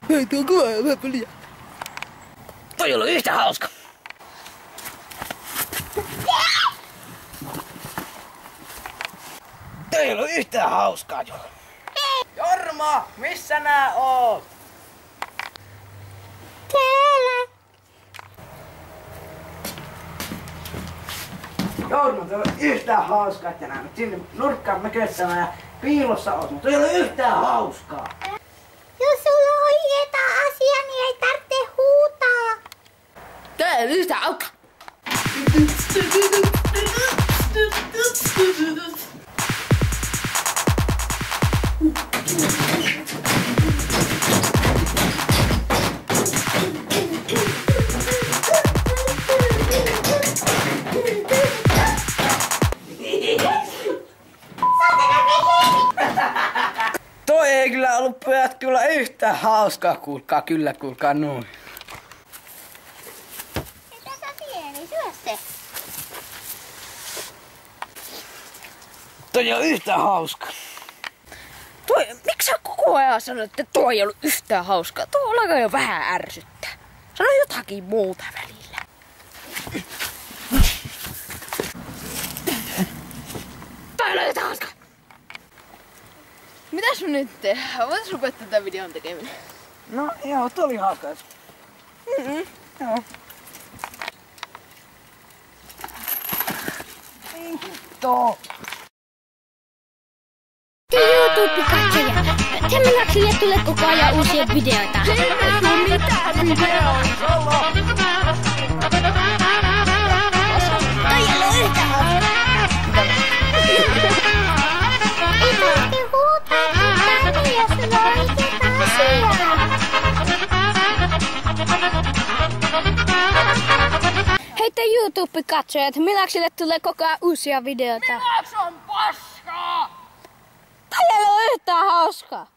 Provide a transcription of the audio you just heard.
Hei, tuo on kova vähän peliä. Toi ei ollut yhtä hauska. Toi ei ollut yhtään hauskaa, jo. Jorma, missä nää oot? Täällä. Jorma, toi ei ollut yhtään hauskaa, että nää nyt sinne nurkkaan mököttämään ja piilossa oot, mutta toi ei ollut yhtään hauskaa. Jos sulla on jotain asiaa, niin ei tarvitse huutaa. Toi ei ollut yhtään hauskaa. Toi ei kyllä ollut pojat kyllä yhtään hauskaa, kuulkaa noin. Mitä sä pieni, syö se. Toi ei ole yhtään hauskaa. Miksi sä koko ajan sanoit, että tuo ei ollut yhtään hauskaa? Tuo alkaa jo vähän ärsyttää. Sano jotakin muuta välillä. Toi ei ole yhtään hauskaa. Mitäs me nyt tehdään? Voitais lopettaa tätä videon tekeminen? No joo, toi oli hauskaa. Joo. Hitto! Te YouTube-katsoja. Temminaksille tulee koko ajan uusia videoita. Mitä videoita? Toi ei ole yhtä hauskaa. Ei tarvitse huutaa mitään, jos sulla on oikeeta asiaa. Hei te YouTube-katsojat, Milaksille tulee koko ajan uusia videoita. Milax on paskaa! Toi ei ole yhtään hauskaa.